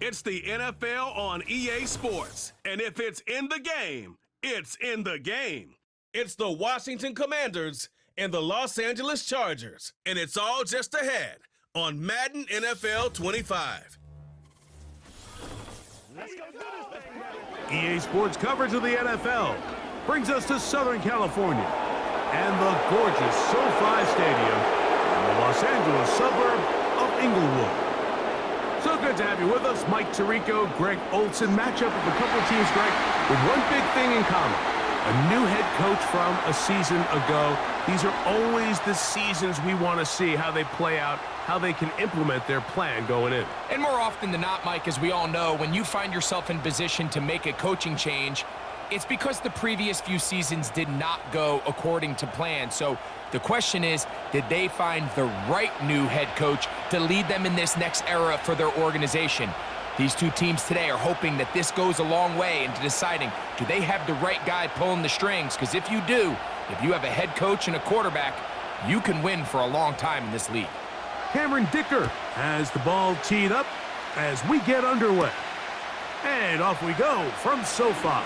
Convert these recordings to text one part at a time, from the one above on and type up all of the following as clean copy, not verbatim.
It's the NFL on EA Sports. And if it's in the game, it's in the game. It's the Washington Commanders and the Los Angeles Chargers. And it's all just ahead on Madden NFL 25. EA Sports coverage of the NFL brings us to Southern California and the gorgeous SoFi Stadium in the Los Angeles suburb of Inglewood. So good to have you with us. Mike Tirico, Greg Olson. Matchup of a couple of teams, Greg, with one big thing in common. A new head coach from a season ago. These are always the seasons we want to see how they play out, how they can implement their plan going in. And more often than not, Mike, as we all know, when you find yourself in position to make a coaching change, it's because the previous few seasons did not go according to plan. So the question is, did they find the right new head coach to lead them in this next era for their organization? These two teams today are hoping that this goes a long way into deciding, do they have the right guy pulling the strings? Because if you do, if you have a head coach and a quarterback, you can win for a long time in this league. Cameron Dicker has the ball teed up as we get underway. And off we go from SoFi.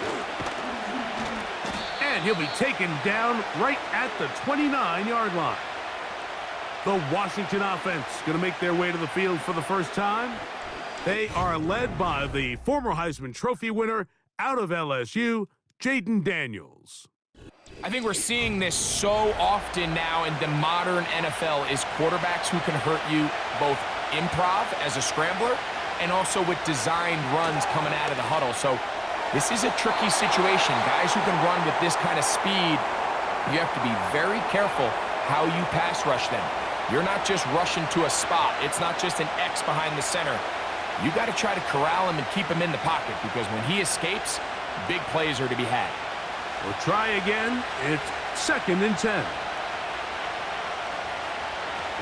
And he'll be taken down right at the 29-yard line. The Washington offense going to make their way to the field for the first time. They are led by the former Heisman Trophy winner out of LSU, Jaden Daniels. I think we're seeing this so often now in the modern NFL is quarterbacks who can hurt you both improv as a scrambler and also with designed runs coming out of the huddle. So this is a tricky situation. Guys who can run with this kind of speed, you have to be very careful how you pass rush them. You're not just rushing to a spot. It's not just an X behind the center. You got to try to corral him and keep him in the pocket because when he escapes, big plays are to be had. We'll try again. It's 2nd and 10.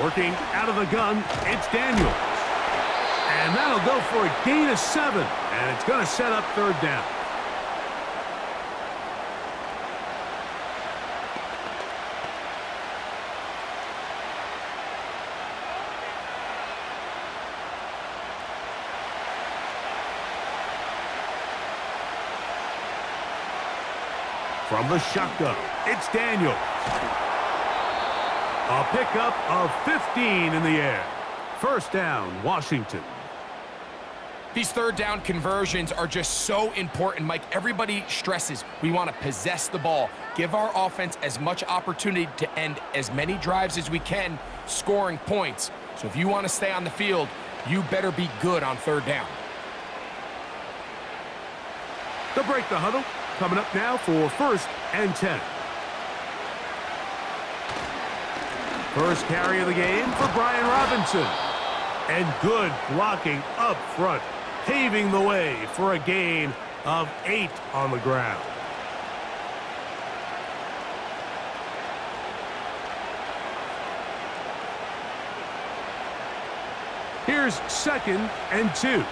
Working out of the gun, it's Daniels. And that'll go for a gain of 7. And it's going to set up 3rd down. From the shotgun, it's Daniels. A pickup of 15 in the air. 1st down, Washington. These 3rd down conversions are just so important, Mike. Everybody stresses we want to possess the ball, give our offense as much opportunity to end as many drives as we can, scoring points. So if you want to stay on the field, you better be good on 3rd down. They'll break the huddle. Coming up now for 1st and 10. First carry of the game for Brian Robinson. And good blocking up front, paving the way for a gain of 8 on the ground. Here's 2nd and 2.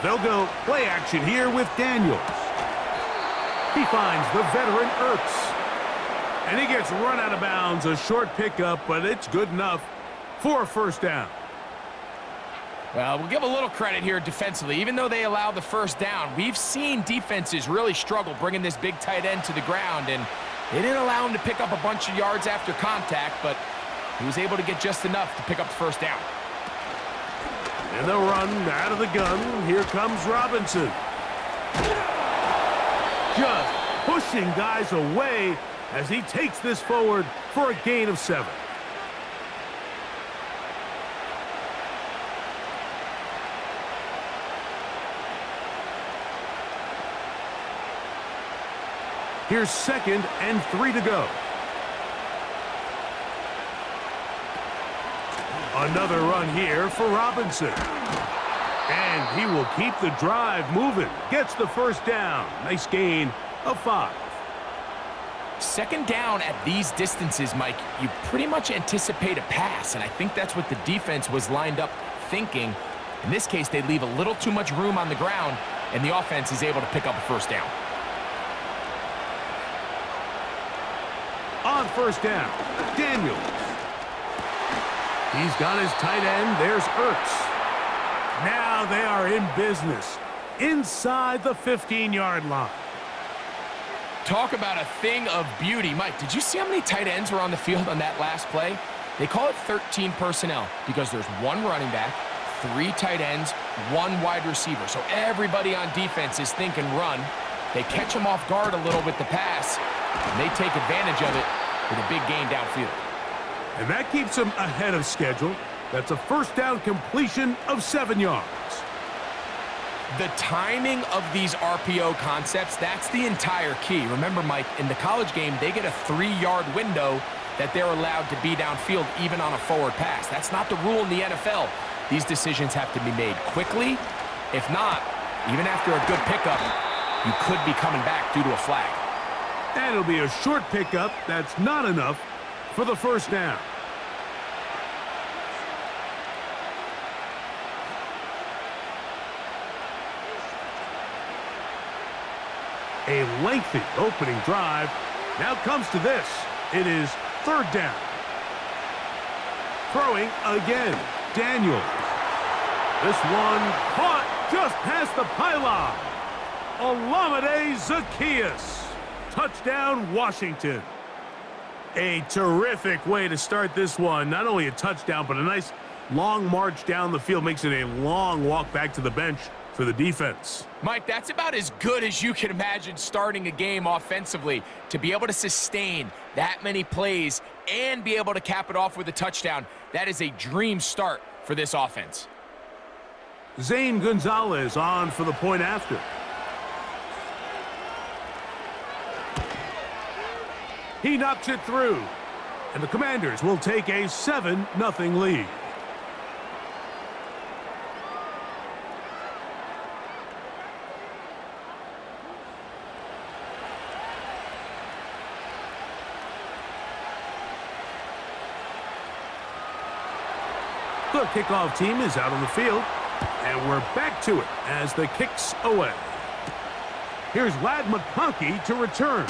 They'll go play action here with Daniels. He finds the veteran Ertz. And he gets run out of bounds. A short pickup, but it's good enough for a 1st down. Well, we'll give a little credit here defensively. Even though they allow the 1st down, we've seen defenses really struggle bringing this big tight end to the ground. And they didn't allow him to pick up a bunch of yards after contact, but he was able to get just enough to pick up the 1st down. And they'll run out of the gun. Here comes Robinson. Just pushing guys away as he takes this forward for a gain of 7. Here's 2nd and 3 to go. Another run here for Robinson. And he will keep the drive moving. Gets the 1st down. Nice gain of 5. 2nd down at these distances, Mike, you pretty much anticipate a pass, and I think that's what the defense was lined up thinking. In this case, they leave a little too much room on the ground, and the offense is able to pick up a 1st down. On 1st down, Daniels. He's got his tight end. There's Ertz. Now they are in business inside the 15-yard line. Talk about a thing of beauty. Mike, did you see how many tight ends were on the field on that last play? They call it 13 personnel because there's one running back, 3 tight ends, 1 wide receiver. So everybody on defense is thinking run. They catch them off guard a little with the pass, and they take advantage of it with a big gain downfield. And that keeps them ahead of schedule. That's a first down completion of 7 yards. The timing of these RPO concepts, that's the entire key. Remember, Mike, in the college game, they get a 3-yard window that they're allowed to be downfield even on a forward pass. That's not the rule in the NFL. These decisions have to be made quickly. If not, even after a good pickup, you could be coming back due to a flag. And it'll be a short pickup. That's not enough for the first down. A lengthy opening drive. Now comes to this. It is 3rd down. Throwing again. Daniels. This one caught just past the pylon. Olamide Zaccheaus. Touchdown, Washington. A terrific way to start this one. Not only a touchdown, but a nice long march down the field. Makes it a long walk back to the bench for the defense. Mike, that's about as good as you can imagine starting a game offensively. To be able to sustain that many plays and be able to cap it off with a touchdown, that is a dream start for this offense. Zane Gonzalez on for the point after. He knocks it through, and the Commanders will take a 7-0 lead. The kickoff team is out on the field, and we're back to it as the kick's away. Here's Ladd McConkey to return,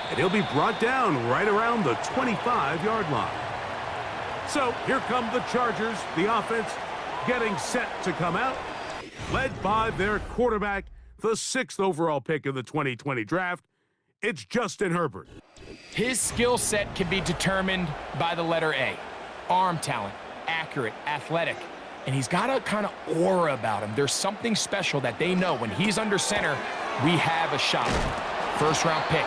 and he'll be brought down right around the 25-yard line. So here come the Chargers, the offense getting set to come out, led by their quarterback, the 6th overall pick of the 2020 draft. It's Justin Herbert. His skill set can be determined by the letter A. Arm talent, accurate, athletic, and he's got a kind of aura about him. There's something special that they know when he's under center, we have a shot. First-round pick.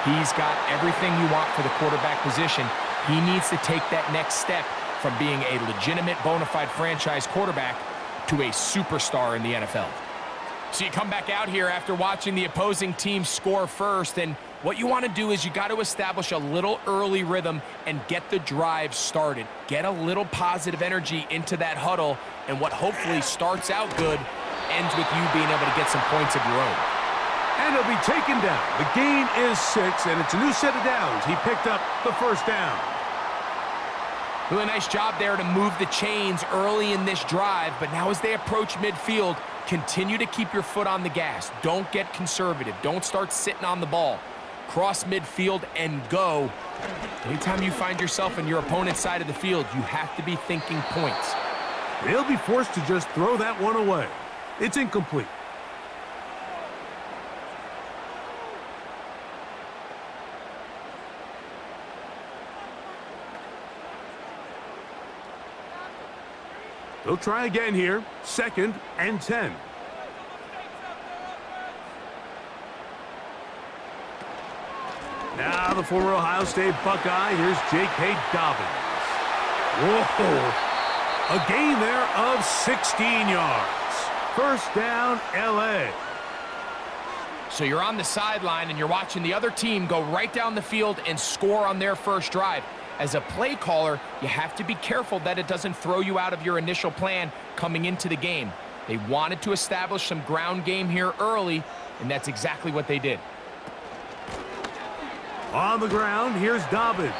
He's got everything you want for the quarterback position. He needs to take that next step from being a legitimate, bona fide franchise quarterback to a superstar in the NFL. So you come back out here after watching the opposing team score first, and what you want to do is you got to establish a little early rhythm and get the drive started. Get a little positive energy into that huddle, and what hopefully starts out good ends with you being able to get some points of your own. And he'll be taken down. The gain is 6, and it's a new set of downs. He picked up the first down. Really nice job there to move the chains early in this drive, but now as they approach midfield, continue to keep your foot on the gas. Don't get conservative. Don't start sitting on the ball. Cross midfield and go. Anytime you find yourself on your opponent's side of the field, you have to be thinking points. They'll be forced to just throw that one away. It's incomplete. They'll try again here. 2nd and 10. Now the former Ohio State Buckeye. Here's J.K. Dobbins. Whoa. A gain there of 16 yards. First down, L.A. So you're on the sideline and you're watching the other team go right down the field and score on their first drive. As a play caller, you have to be careful that it doesn't throw you out of your initial plan coming into the game. They wanted to establish some ground game here early, and that's exactly what they did. On the ground, here's Dobbins.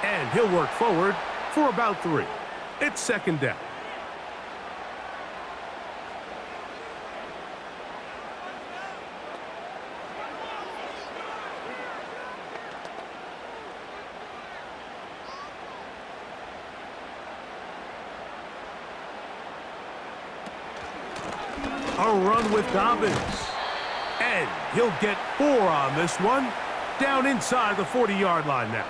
And he'll work forward for about 3. It's 2nd down. A run with Dobbins. And he'll get 4 on this one. Down inside the 40-yard line now.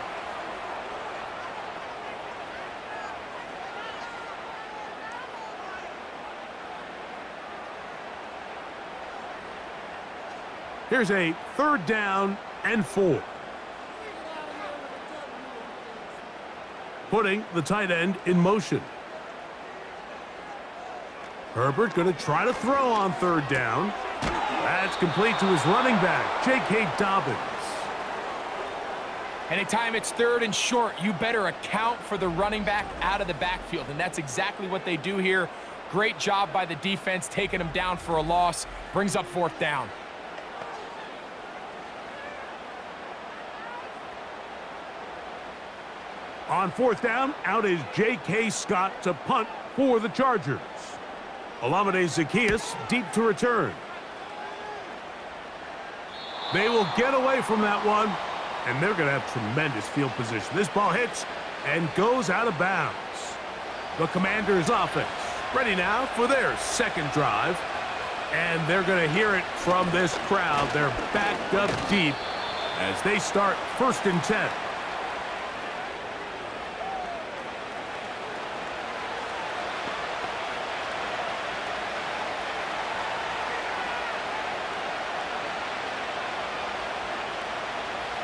Here's a 3rd down and 4. Putting the tight end in motion. Herbert going to try to throw on 3rd down. That's complete to his running back, J.K. Dobbins. Anytime it's 3rd and short, you better account for the running back out of the backfield, and that's exactly what they do here. Great job by the defense, taking him down for a loss. Brings up 4th down. On 4th down, out is J.K. Scott to punt for the Chargers. Olamide Zaccheaus deep to return. They will get away from that one, and they're going to have tremendous field position. This ball hits and goes out of bounds. The Commanders' offense ready now for their 2nd drive, and they're going to hear it from this crowd. They're backed up deep as they start 1st and 10.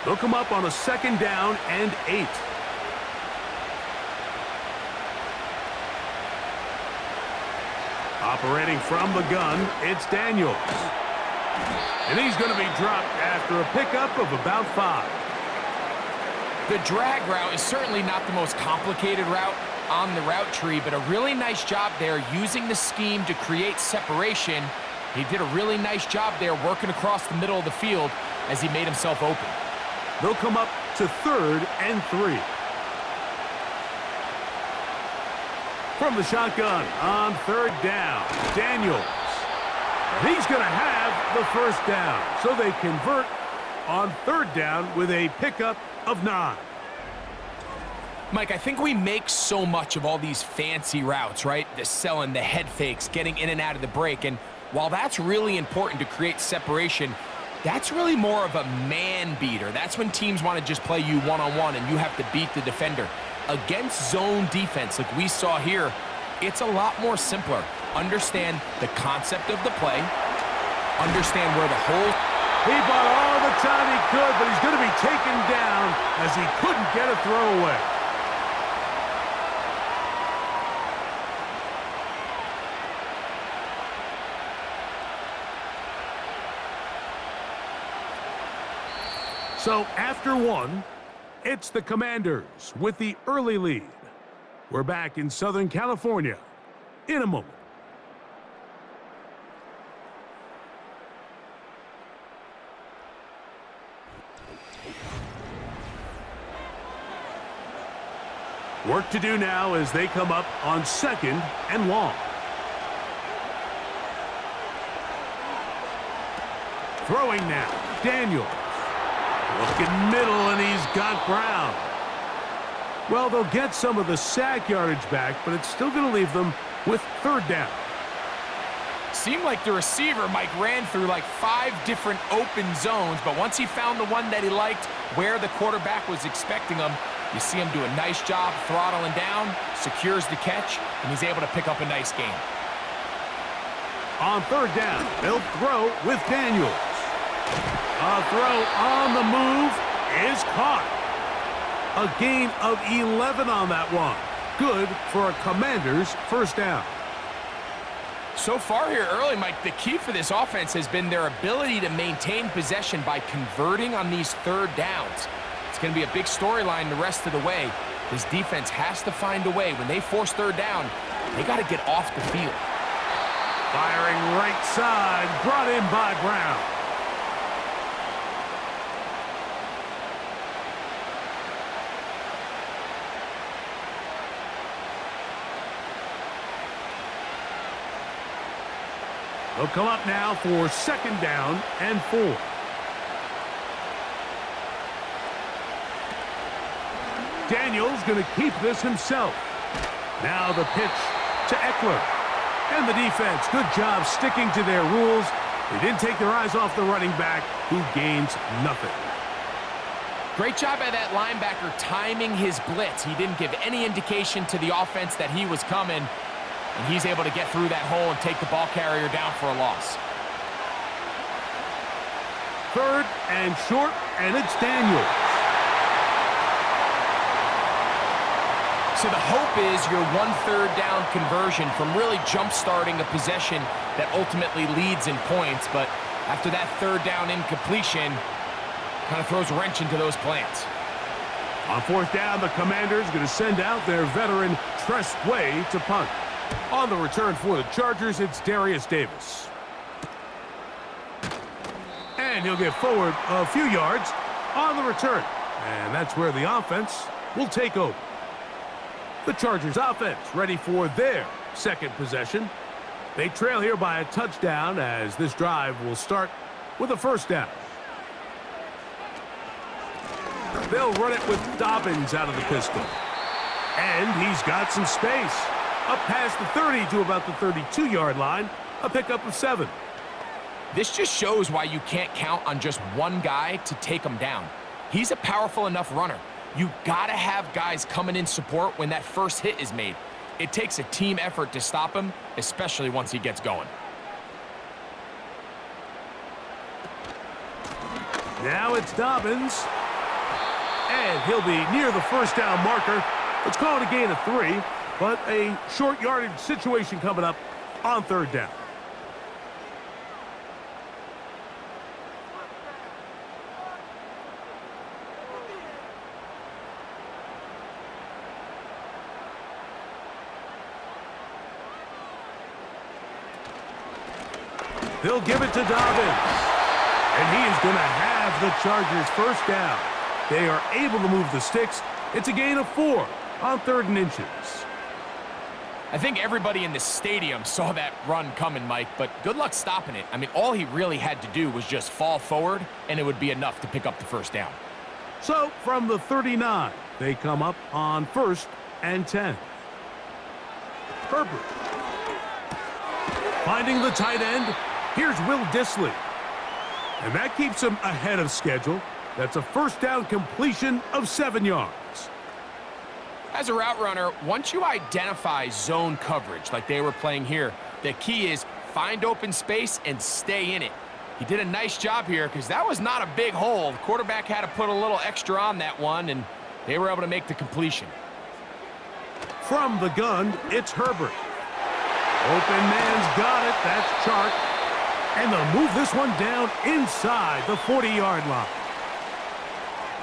They'll come up on a 2nd down and 8. Operating from the gun, it's Daniels. And he's going to be dropped after a pickup of about 5. The drag route is certainly not the most complicated route on the route tree, but a really nice job there using the scheme to create separation. He did a really nice job there working across the middle of the field as he made himself open. They'll come up to 3rd and 3. From the shotgun on 3rd down, Daniels. And he's going to have the 1st down. So they convert on 3rd down with a pickup of 9. Mike, I think we make so much of all these fancy routes, right? The selling, the head fakes, getting in and out of the break. And while that's really important to create separation, that's really more of a man beater. That's when teams want to just play you one-on-one and you have to beat the defender. Against zone defense like we saw here, it's a lot more simpler. Understand the concept of the play. Understand where the hole... He bought all the time he could, but he's going to be taken down as he couldn't get a throwaway. So after 1, it's the Commanders with the early lead. We're back in Southern California in a moment. Work to do now as they come up on 2nd and long. Throwing now, Daniels. Looking middle, and he's got Brown. Well, they'll get some of the sack yardage back, but it's still going to leave them with 3rd down. Seemed like the receiver, Mike, ran through like 5 different open zones, but once he found the one that he liked, where the quarterback was expecting him, you see him do a nice job throttling down, secures the catch, and he's able to pick up a nice gain. On 3rd down, they'll throw with Daniels. A throw on the move is caught. A gain of 11 on that one. Good for a Commander's 1st down. So far here early, Mike, the key for this offense has been their ability to maintain possession by converting on these 3rd downs. It's going to be a big storyline the rest of the way. This defense has to find a way. When they force 3rd down, they got to get off the field. Firing right side, brought in by Brown. They'll come up now for 2nd down and 4. Daniels going to keep this himself. Now the pitch to Eckler. And the defense, good job sticking to their rules. They didn't take their eyes off the running back, who gains nothing. Great job by that linebacker timing his blitz. He didn't give any indication to the offense that he was coming, and he's able to get through that hole and take the ball carrier down for a loss. Third and short, and it's Daniels. So the hope is your 1/3 down conversion from really jump-starting a possession that ultimately leads in points, but after that 3rd down incompletion, kind of throws a wrench into those plans. On 4th down, the Commanders going to send out their veteran Tress Way to punt. On the return for the Chargers, it's Darius Davis. And he'll get forward a few yards on the return. And that's where the offense will take over. The Chargers offense ready for their 2nd possession. They trail here by a touchdown as this drive will start with a 1st down. They'll run it with Dobbins out of the pistol. And he's got some space. Up past the 30 to about the 32-yard line. A pickup of 7. This just shows why you can't count on just one guy to take him down. He's a powerful enough runner. You gotta have guys coming in support when that first hit is made. It takes a team effort to stop him, especially once he gets going. Now it's Dobbins. And he'll be near the 1st down marker. Let's call it a gain of 3, but a short yardage situation coming up on 3rd down. They'll give it to Dobbins. And he is going to have the Chargers 1st down. They are able to move the sticks. It's a gain of 4 on 3rd and inches. I think everybody in the stadium saw that run coming, Mike, but good luck stopping it. I mean, all he really had to do was just fall forward, and it would be enough to pick up the 1st down. So, from the 39, they come up on 1st and 10. Herbert. Finding the tight end. Here's Will Dissly. And that keeps him ahead of schedule. That's a 1st down completion of 7 yards. As a route runner, once you identify zone coverage like they were playing here, the key is find open space and stay in it. He did a nice job here because that was not a big hole. The quarterback had to put a little extra on that one, and they were able to make the completion. From the gun, it's Herbert. Open man's got it. That's Chark. And they'll move this one down inside the 40-yard line.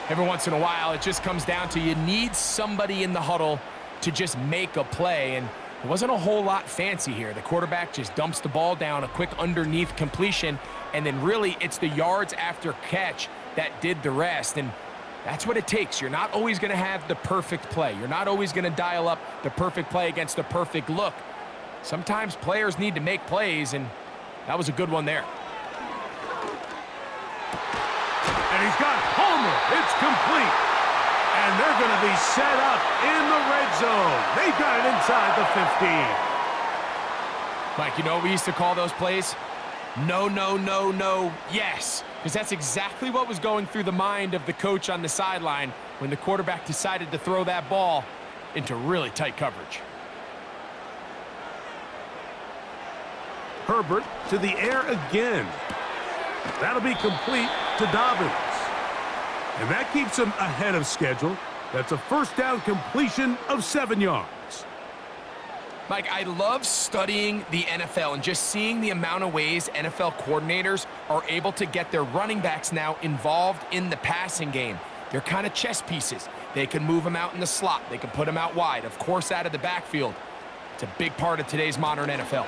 Every once in a while, it just comes down to you need somebody in the huddle to just make a play, and it wasn't a whole lot fancy here. The quarterback just dumps the ball down, a quick underneath completion, and then really it's the yards after catch that did the rest, and that's what it takes. You're not always going to have the perfect play. You're not always going to dial up the perfect play against the perfect look. Sometimes players need to make plays, and that was a good one there. And he's got Palmer. It's complete. And they're going to be set up in the red zone. They've got it inside the 15. Mike, you know what we used to call those plays? No, no, no, no, yes. Because that's exactly what was going through the mind of the coach on the sideline when the quarterback decided to throw that ball into really tight coverage. Herbert to the air again. That'll be complete to Dobbins. And that keeps him ahead of schedule. That's a 1st down completion of 7 yards. Mike, I love studying the NFL and just seeing the amount of ways NFL coordinators are able to get their running backs now involved in the passing game. They're kind of chess pieces. They can move them out in the slot. They can put them out wide, of course, out of the backfield. It's a big part of today's modern NFL.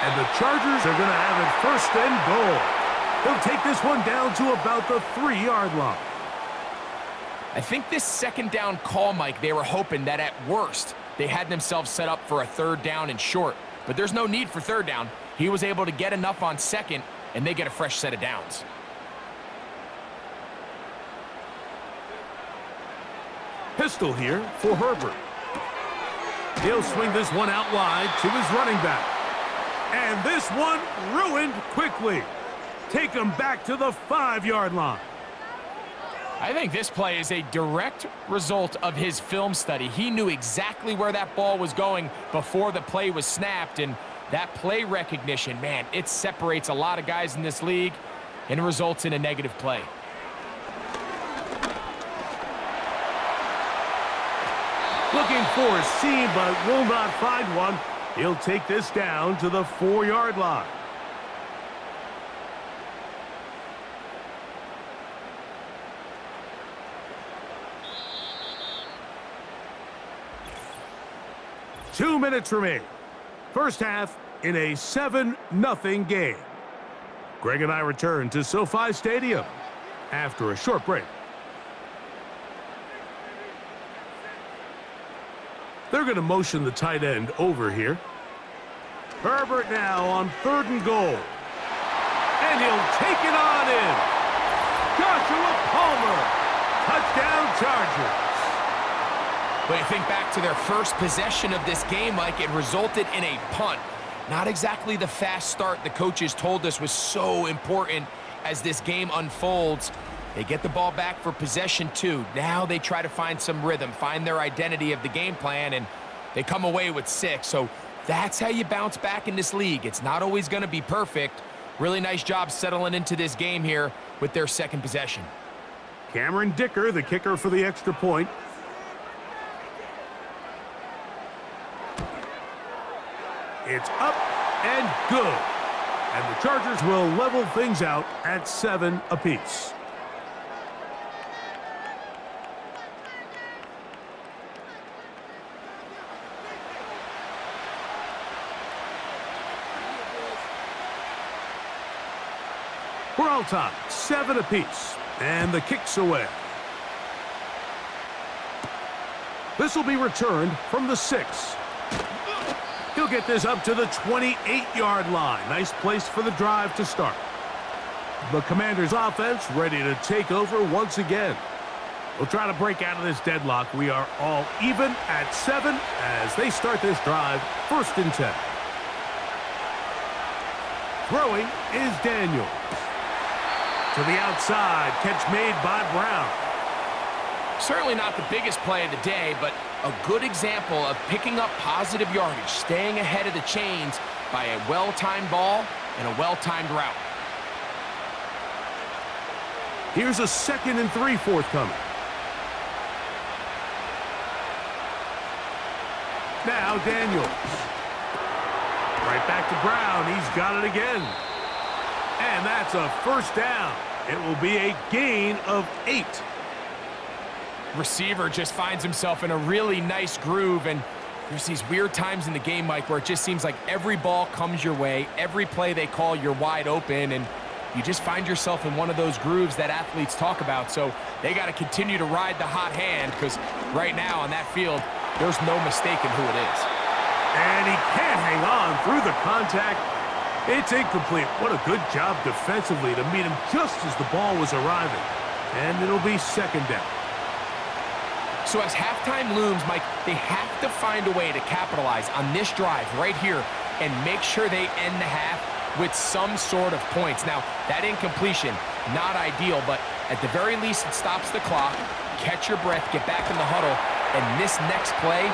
And the Chargers are going to have it 1st and goal. They'll take this one down to about the 3-yard line. I think this 2nd down call, Mike, they were hoping that at worst they had themselves set up for a 3rd down and short. But there's no need for 3rd down. He was able to get enough on 2nd, and they get a fresh set of downs. Pistol here for Herbert. He'll swing this one out wide to his running back. And this one ruined quickly. Take him back to the 5-yard line. I think this play is a direct result of his film study. He knew exactly where that ball was going before the play was snapped, and that play recognition, man, it separates a lot of guys in this league and results in a negative play. Looking for a seam, but will not find one. He'll take this down to the 4-yard line. Two minutes remain. First half in a 7-0 game. Greg and I return to SoFi Stadium after a short break. They're going to motion the tight end over here. Herbert now on 3rd and goal. And he'll take it on in. Joshua Palmer. Touchdown Chargers. But you think back to their first possession of this game, Mike, it resulted in a punt. Not exactly the fast start the coaches told us was so important as this game unfolds. They get the ball back for possession 2. Now they try to find some rhythm, find their identity of the game plan, and they come away with 6. So that's how you bounce back in this league. It's not always going to be perfect. Really nice job settling into this game here with their second possession. Cameron Dicker, the kicker for the extra point. It's up and good. And the Chargers will level things out at 7 apiece. We're all tied, 7 apiece, and the kick's away. This will be returned from the 6. He'll get this up to the 28-yard line. Nice place for the drive to start. The Commanders' offense ready to take over once again. We'll try to break out of this deadlock. We are all even at 7 as they start this drive, 1st and 10. Throwing is Daniels. To the outside, catch made by Brown. Certainly not the biggest play of the day, but a good example of picking up positive yardage, staying ahead of the chains by a well-timed ball and a well-timed route. Here's a 2nd and 3 forthcoming. Now Daniels. Right back to Brown. He's got it again. And that's a 1st down. It will be a gain of 8. Receiver just finds himself in a really nice groove, and there's these weird times in the game, Mike, where it just seems like every ball comes your way, every play they call, you're wide open, and you just find yourself in one of those grooves that athletes talk about. So they got to continue to ride the hot hand, because right now on that field, there's no mistaking who it is. And he can't hang on through the contact. It's incomplete. What a good job defensively to meet him just as the ball was arriving. And it'll be 2nd down. So as halftime looms, Mike, they have to find a way to capitalize on this drive right here and make sure they end the half with some sort of points. Now, that incompletion, not ideal, but at the very least it stops the clock. Catch your breath, get back in the huddle, and this next play,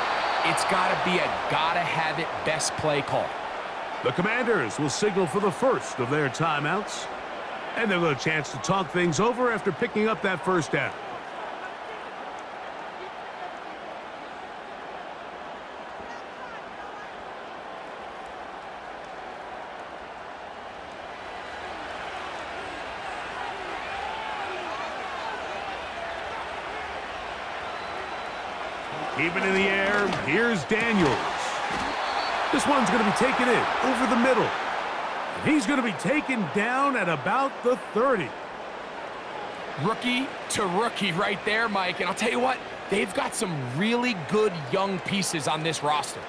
it's got to be a gotta-have-it best play call. The Commanders will signal for the first of their timeouts. And they'll get a chance to talk things over after picking up that 1st down. Keep it in the air. Here's Daniels. This one's going to be taken in over the middle. And he's going to be taken down at about the 30. Rookie to rookie right there, Mike. And I'll tell you what, they've got some really good young pieces on this roster.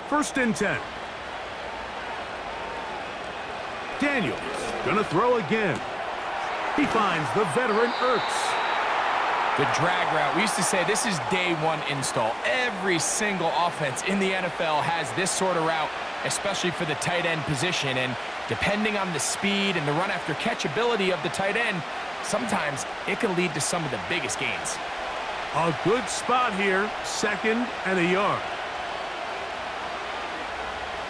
1st and 10. Daniels going to throw again. He finds the veteran Ertz. The drag route. We used to say this is day one install. Every single offense in the NFL has this sort of route, especially for the tight end position. And depending on the speed and the run after catch ability of the tight end, sometimes it can lead to some of the biggest gains. A good spot here, 2nd and a yard.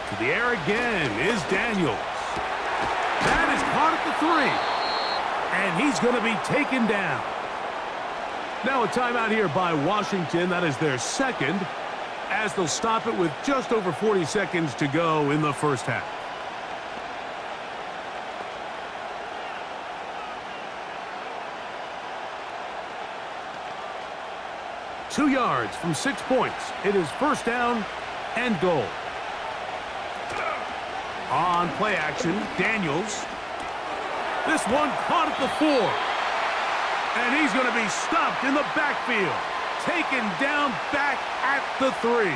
To the air again is Daniels. That is caught at the 3. And he's going to be taken down. Now a timeout here by Washington. That is their 2nd, as they'll stop it with just over 40 seconds to go in the first half. Two yards from 6 points. It is first down and goal. On play action, Daniels. This one caught at the 4. And he's going to be stopped in the backfield. Taken down back at the 3.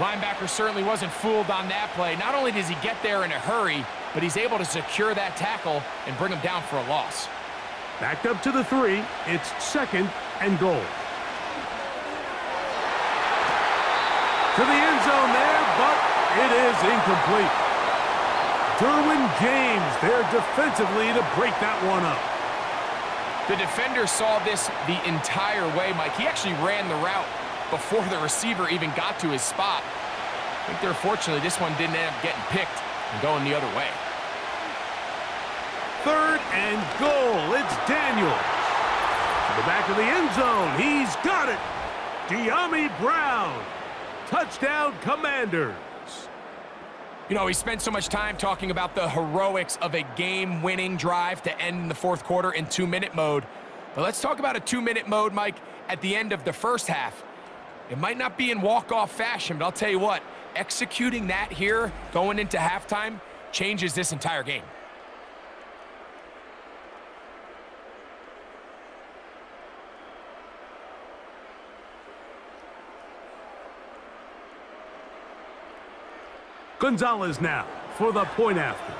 Linebacker certainly wasn't fooled on that play. Not only does he get there in a hurry, but he's able to secure that tackle and bring him down for a loss. Backed up to the 3. It's 2nd and goal. To the end zone there, but it is incomplete. Derwin James there defensively to break that one up. The defender saw this the entire way, Mike. He actually ran the route before the receiver even got to his spot. I think they're fortunately this one didn't end up getting picked and going the other way. 3rd and goal. It's Daniels. To the back of the end zone. He's got it. De'Ami Brown. Touchdown, Commanders. You know, we spent so much time talking about the heroics of a game-winning drive to end in the 4th quarter in 2-minute mode. But let's talk about a 2-minute mode, Mike, at the end of the first half. It might not be in walk-off fashion, but I'll tell you what, executing that here going into halftime changes this entire game. Gonzalez now for the point after.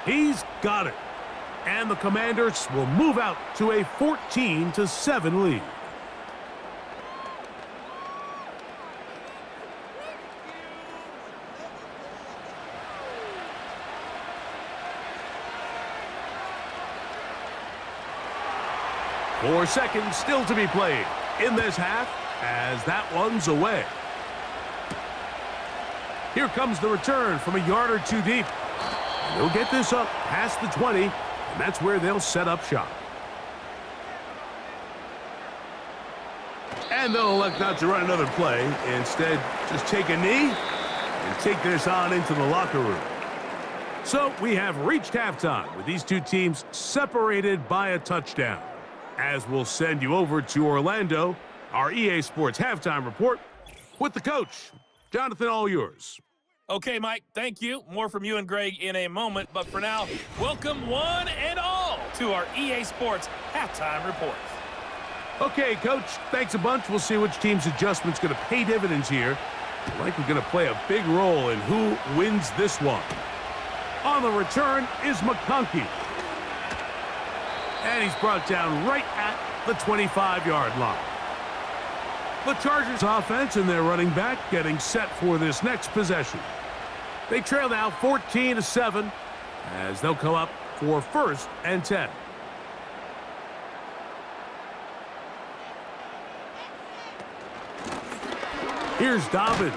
He's got it. And the Commanders will move out to a 14-7 lead. Four seconds still to be played in this half, as that one's away. Here comes the return from a yard or 2 deep. They'll get this up past the 20, and that's where they'll set up shop. And they'll elect not to run another play. Instead, just take a knee and take this on into the locker room. So we have reached halftime with these two teams separated by a touchdown. As we'll send you over to Orlando, our EA Sports halftime report with the coach. Jonathan, all yours. Okay, Mike, thank you. More from you and Greg in a moment. But for now, welcome one and all to our EA Sports halftime report. Okay, Coach, thanks a bunch. We'll see which team's adjustment's going to pay dividends here. Likely going to play a big role in who wins this one. On the return is McConkey. And he's brought down right at the 25-yard line. The Chargers offense and their running back getting set for this next possession. They trail now 14-7 as they'll come up for 1st and 10. Here's Dobbins.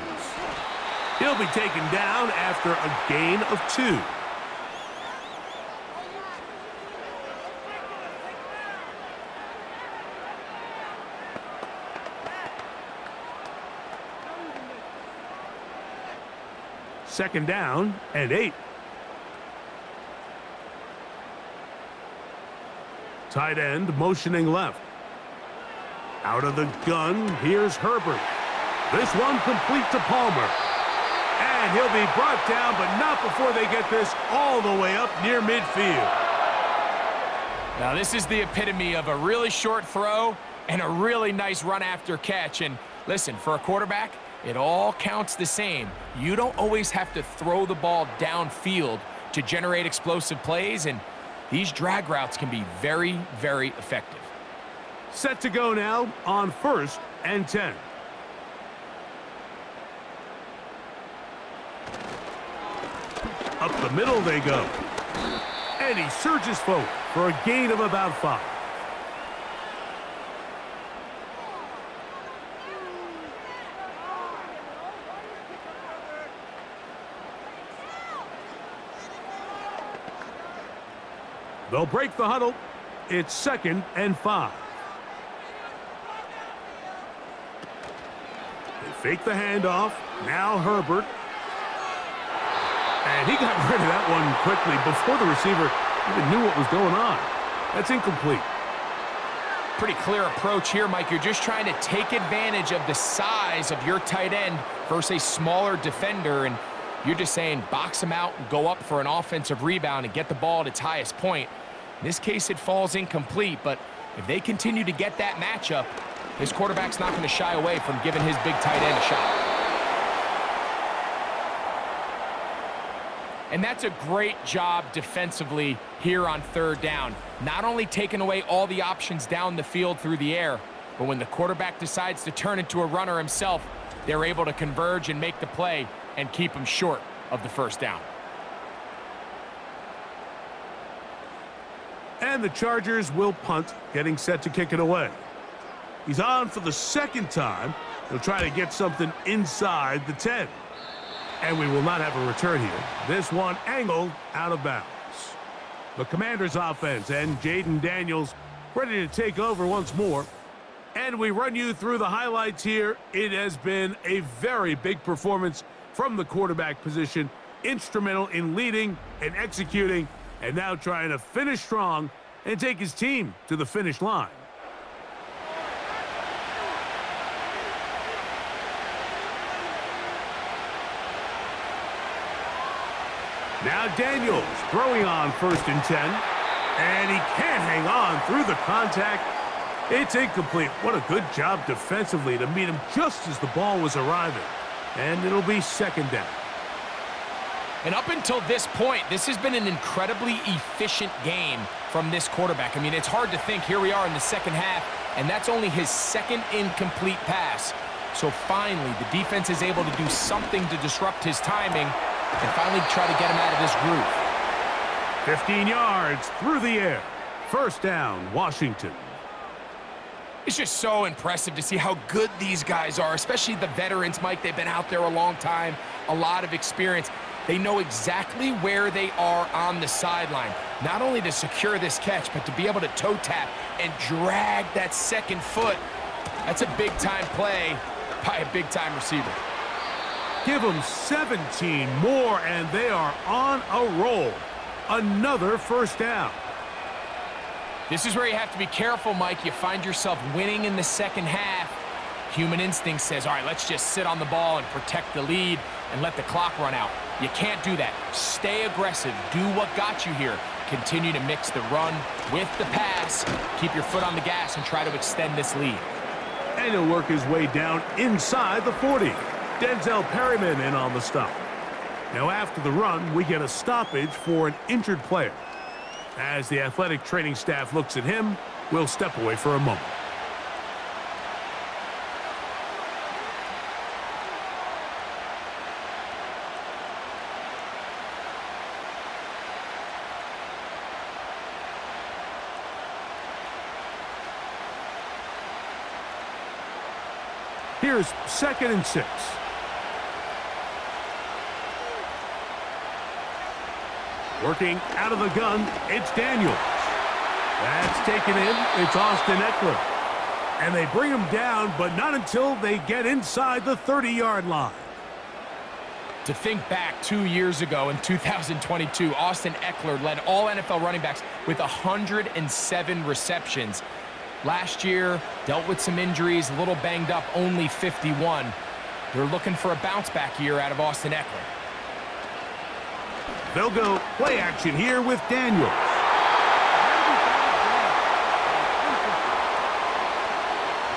He'll be taken down after a gain of 2. Second down and 8. Tight end motioning left. Out of the gun, here's Herbert. This one complete to Palmer. And he'll be brought down, but not before they get this all the way up near midfield. Now this is the epitome of a really short throw and a really nice run after catch. And listen, for a quarterback, it all counts the same. You don't always have to throw the ball downfield to generate explosive plays, and these drag routes can be very, very effective. Set to go now on 1st and 10. Up the middle they go. And he surges forward for a gain of about 5. They'll break the huddle. It's 2nd and 5. They fake the handoff. Now Herbert. And he got rid of that one quickly before the receiver even knew what was going on. That's incomplete. Pretty clear approach here, Mike. You're just trying to take advantage of the size of your tight end versus a smaller defender, and you're just saying box him out and go up for an offensive rebound and get the ball at its highest point. In this case, it falls incomplete, but if they continue to get that matchup, this quarterback's not going to shy away from giving his big tight end a shot. And that's a great job defensively here on 3rd down. Not only taking away all the options down the field through the air, but when the quarterback decides to turn into a runner himself, they're able to converge and make the play and keep him short of the 1st down. And the Chargers will punt, getting set to kick it away. He's on for the 2nd time. He'll try to get something inside the 10. And we will not have a return here. This one angled out of bounds. The Commanders offense and Jaden Daniels ready to take over once more. And we run you through the highlights here. It has been a very big performance from the quarterback position. Instrumental in leading and executing, and now trying to finish strong and take his team to the finish line. Now Daniels throwing on 1st and 10. And he can't hang on through the contact. It's incomplete. What a good job defensively to meet him just as the ball was arriving. And it'll be 2nd down. And up until this point, this has been an incredibly efficient game from this quarterback. I mean, it's hard to think. Here we are in the 2nd half, and that's only his 2nd incomplete pass. So finally, the defense is able to do something to disrupt his timing and finally try to get him out of this groove. 15 yards through the air. 1st down, Washington. It's just so impressive to see how good these guys are, especially the veterans, Mike. They've been out there a long time, a lot of experience. They know exactly where they are on the sideline, not only to secure this catch, but to be able to toe tap and drag that 2nd foot. That's a big-time play by a big-time receiver. Give them 17 more, and they are on a roll. Another 1st down. This is where you have to be careful, Mike. You find yourself winning in the 2nd half. Human instinct says, all right, let's just sit on the ball and protect the lead and let the clock run out. You can't do that. Stay aggressive. Do what got you here. Continue to mix the run with the pass. Keep your foot on the gas and try to extend this lead. And he'll work his way down inside the 40. Denzel Perryman in on the stop. Now after the run, we get a stoppage for an injured player. As the athletic training staff looks at him, we'll step away for a moment. Here's 2nd and 6. Working out of the gun, it's Daniels. That's taken in. It's Austin Eckler. And they bring him down, but not until they get inside the 30-yard line. To think back 2 years ago in 2022, Austin Eckler led all NFL running backs with 107 receptions. Last year, dealt with some injuries, a little banged up, only 51. They're looking for a bounce-back year out of Austin Eckler. They'll go play action here with Daniels.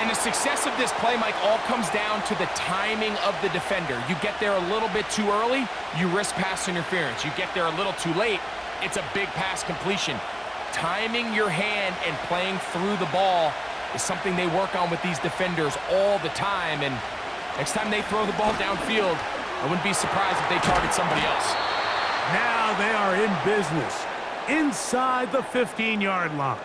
And And the success of this play, Mike, all comes down to the timing of the defender. You get there a little bit too early, you risk pass interference. You get there a little too late, it's a big pass completion. Timing your hand and playing through the ball is something they work on with these defenders all the time. And next time they throw the ball downfield, I wouldn't be surprised if they target somebody else. Now they are in business inside the 15-yard line.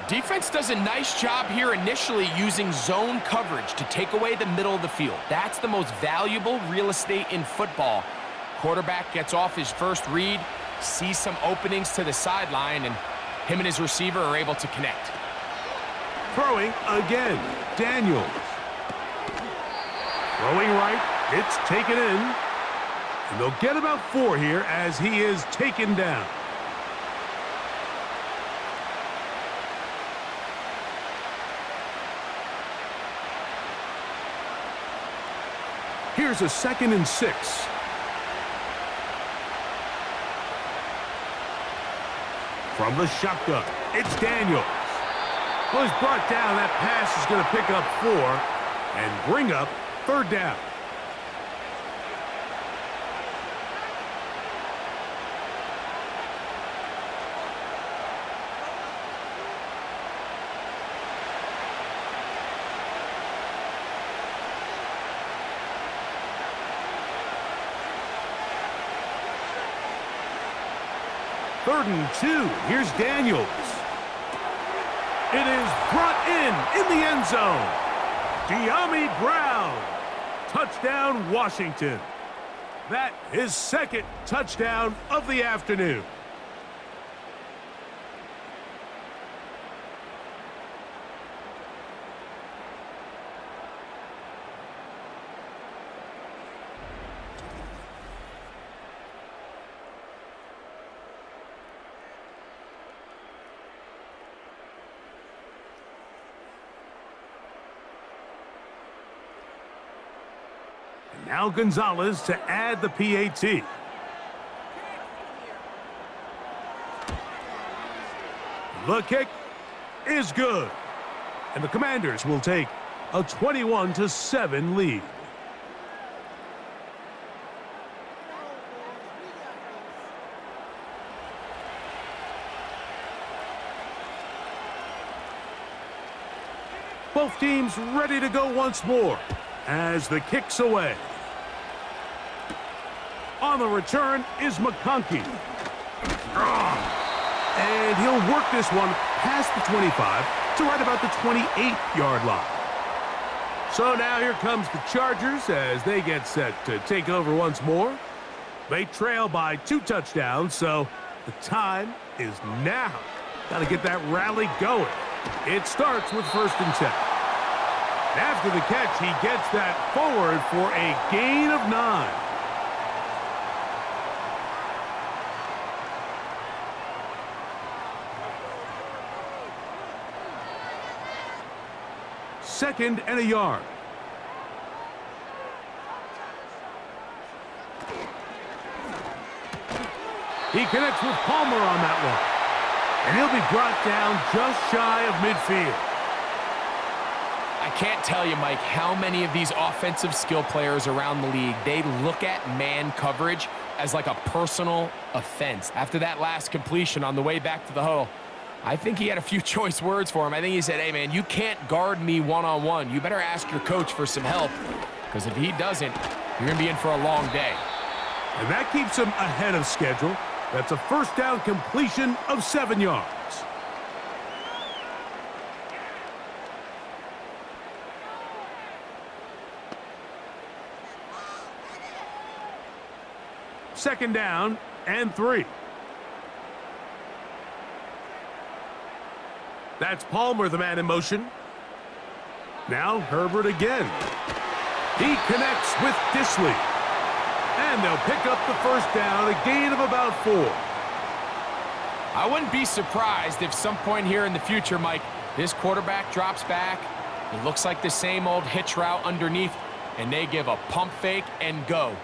Defense does a nice job here initially using zone coverage to take away the middle of the field. That's the most valuable real estate in football. Quarterback gets off his first read, sees some openings to the sideline, and him and his receiver are able to connect. Throwing again, Daniels. Throwing right, it's taken in. And they'll get about 4 here as he is taken down. Here's a 2nd and 6. From the shotgun, it's Daniels. Well, he's brought down. That pass is going to pick up 4 and bring up 3rd down. Third and 2. Here's Daniels. It is brought in the end zone. De'Ami Brown. Touchdown, Washington. That is 2nd touchdown of the afternoon. Now Gonzalez to add the PAT. The kick is good. And the Commanders will take a 21-7 lead. Both teams ready to go once more as the kick's away. On the return is McConkey. And he'll work this one past the 25 to right about the 28-yard line. So now here comes the Chargers as they get set to take over once more. They trail by 2 touchdowns, so the time is now. Got to get that rally going. It starts with 1st and 10. After the catch, he gets that forward for a gain of 9. Second and a yard. He connects with Palmer on that one. And he'll be brought down just shy of midfield. I can't tell you, Mike, how many of these offensive skill players around the league, they look at man coverage as like a personal offense. After that last completion on the way back to the huddle, I think he had a few choice words for him. I think he said, hey, man, you can't guard me one-on-one. You better ask your coach for some help, because if he doesn't, you're going to be in for a long day. And that keeps him ahead of schedule. That's a 1st down completion of 7 yards. Second down and 3. That's Palmer, the man in motion. Now Herbert again. He connects with Disley. And they'll pick up the 1st down, a gain of about 4. I wouldn't be surprised if some point here in the future, Mike, this quarterback drops back. It looks like the same old hitch route underneath, and they give a pump fake and go.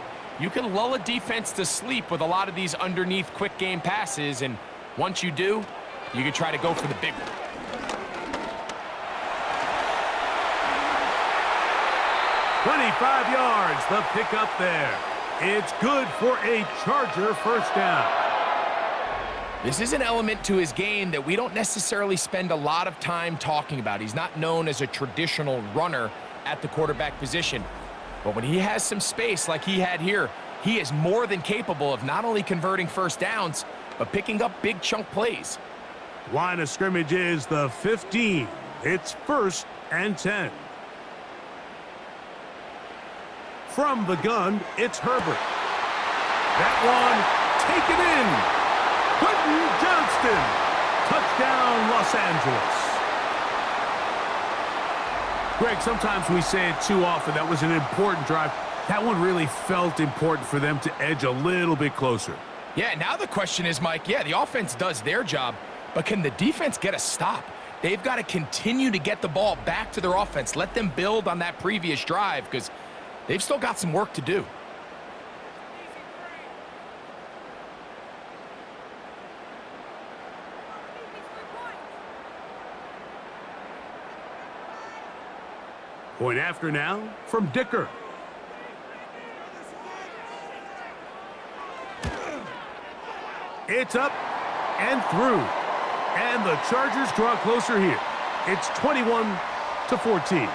You can lull a defense to sleep with a lot of these underneath quick game passes, and once you do, you can try to go for the big one. 25 yards, the pickup there. It's good for a Charger first down. This is an element to his game that we don't necessarily spend a lot of time talking about. He's not known as a traditional runner at the quarterback position. But when he has some space like he had here, he is more than capable of not only converting first downs, but picking up big chunk plays. Line of scrimmage is the 15. It's 1st and 10. From the gun, it's Herbert. That one taken in. Quentin Johnston. Touchdown, Los Angeles. Greg, sometimes we say it too often. That was an important drive. That one really felt important for them to edge a little bit closer. Yeah, now the question is, Mike, yeah, the offense does their job, but can the defense get a stop? They've got to continue to get the ball back to their offense. Let them build on that previous drive because they've still got some work to do. Point after now from Dicker. It's up and through. And the Chargers draw closer here. It's 21-14.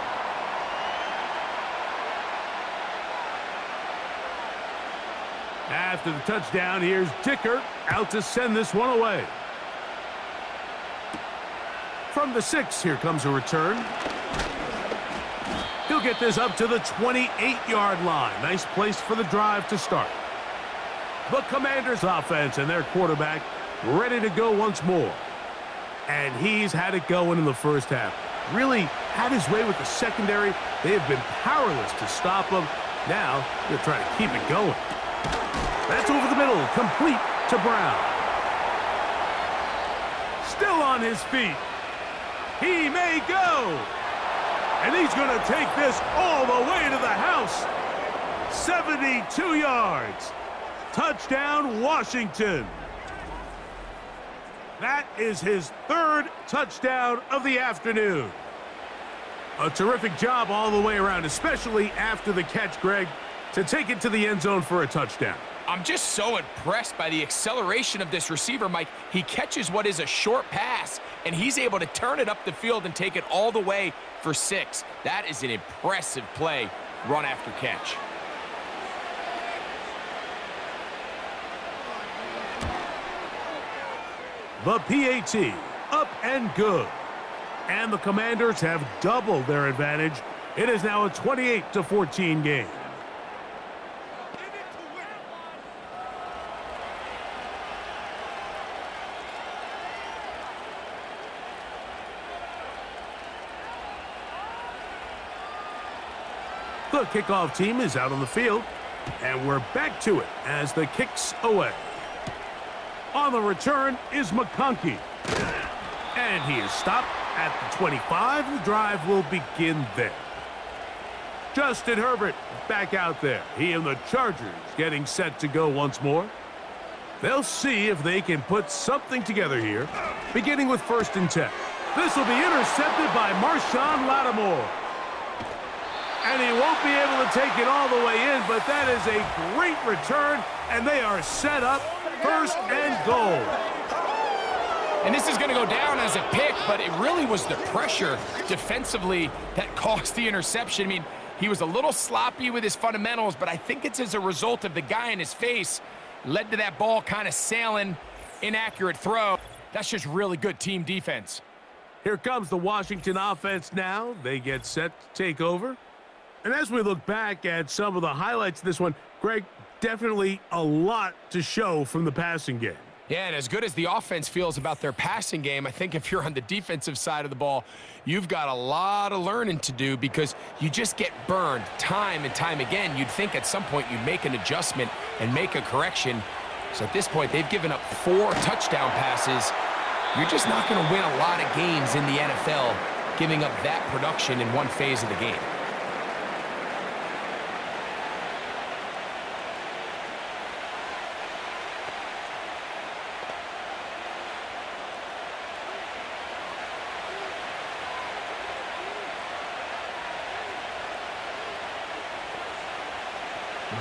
After the touchdown, here's Dicker out to send this one away. From the 6, here comes a return. He'll get this up to the 28-yard line. Nice place for the drive to start. The Commanders' offense and their quarterback ready to go once more. And he's had it going in the first half. Really had his way with the secondary. They have been powerless to stop him. Now they're trying to keep it going. That's over the middle, complete to Brown. Still on his feet. He may go. And he's going to take this all the way to the house. 72 yards. Touchdown, Washington. That is his 3rd touchdown of the afternoon. A terrific job all the way around, especially after the catch, Greg, to take it to the end zone for a touchdown. I'm just so impressed by the acceleration of this receiver, Mike. He catches what is a short pass, and he's able to turn it up the field and take it all the way for 6. That is an impressive play, run after catch. The PAT, up and good. And the Commanders have doubled their advantage. It is now a 28-14 game. The kickoff team is out on the field, and we're back to it as the kick's away. On the return is McConkey, and he is stopped at the 25. The drive will begin there. Justin Herbert back out there. He and the Chargers getting set to go once more. They'll see if they can put something together here, beginning with 1st and 10. This will be intercepted by Marshawn Lattimore. And he won't be able to take it all the way in, but that is a great return, and they are set up 1st and goal. And this is going to go down as a pick, but it really was the pressure defensively that caused the interception. I mean, he was a little sloppy with his fundamentals, but I think it's as a result of the guy in his face led to that ball kind of sailing, inaccurate throw. That's just really good team defense. Here comes the Washington offense now. They get set to take over. And as we look back at some of the highlights of this one, Greg, definitely a lot to show from the passing game. Yeah, and as good as the offense feels about their passing game, I think if you're on the defensive side of the ball, you've got a lot of learning to do because you just get burned time and time again. You'd think at some point you'd make an adjustment and make a correction. So at this point, they've given up 4 touchdown passes. You're just not going to win a lot of games in the NFL giving up that production in one phase of the game.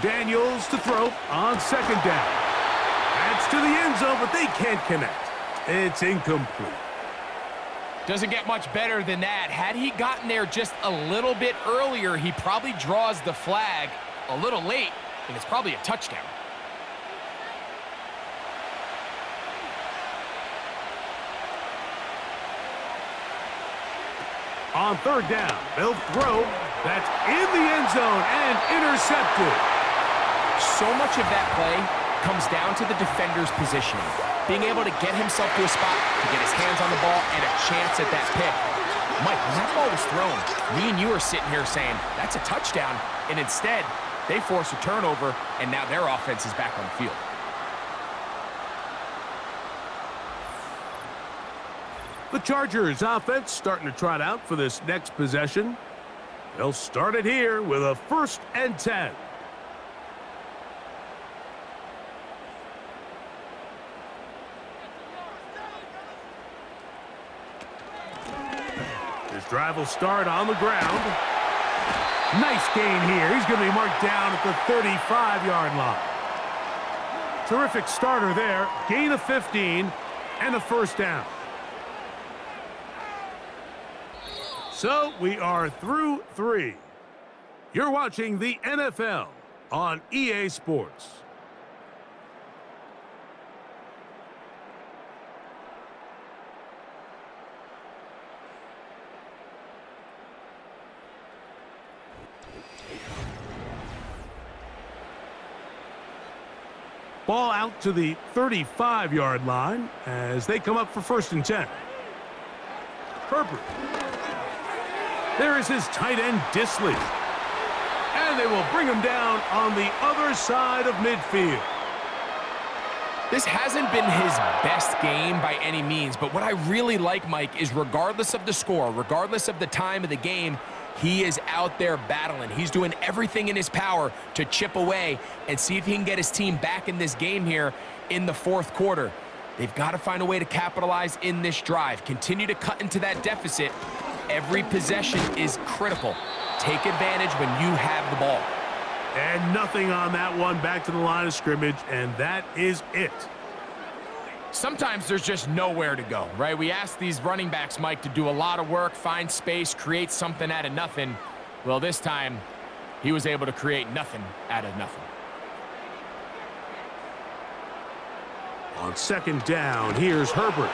Daniels to throw on second down. That's to the end zone, but they can't connect. It's incomplete. Doesn't get much better than that. Had he gotten there just a little bit earlier, he probably draws the flag a little late, and it's probably a touchdown. On third down, they'll throw. That's in the end zone and intercepted. So much of that play comes down to the defender's positioning. Being able to get himself to a spot, to get his hands on the ball, and a chance at that pick. Mike, when that ball was thrown, me and you are sitting here saying, that's a touchdown. And instead, they force a turnover, and now their offense is back on the field. The Chargers offense starting to trot out for this next possession. They'll start it here with a 1st and 10. This drive will start on the ground. Nice gain here. He's going to be marked down at the 35-yard line. Terrific starter there. Gain of 15 and a 1st down. So we are through 3. You're watching the NFL on EA Sports. Ball out to the 35-yard line as they come up for 1st and 10. Herbert. There is his tight end, Disley. And they will bring him down on the other side of midfield. This hasn't been his best game by any means, but what I really like, Mike, is regardless of the score, regardless of the time of the game, he is out there battling. He's doing everything in his power to chip away and see if he can get his team back in this game here in the 4th quarter. They've got to find a way to capitalize in this drive. Continue to cut into that deficit. Every possession is critical. Take advantage when you have the ball. And nothing on that one, back to the line of scrimmage, and that is it. Sometimes there's just nowhere to go, right? We ask these running backs, Mike, to do a lot of work, find space, create something out of nothing. Well, this time, he was able to create nothing out of nothing. On 2nd down, here's Herbert.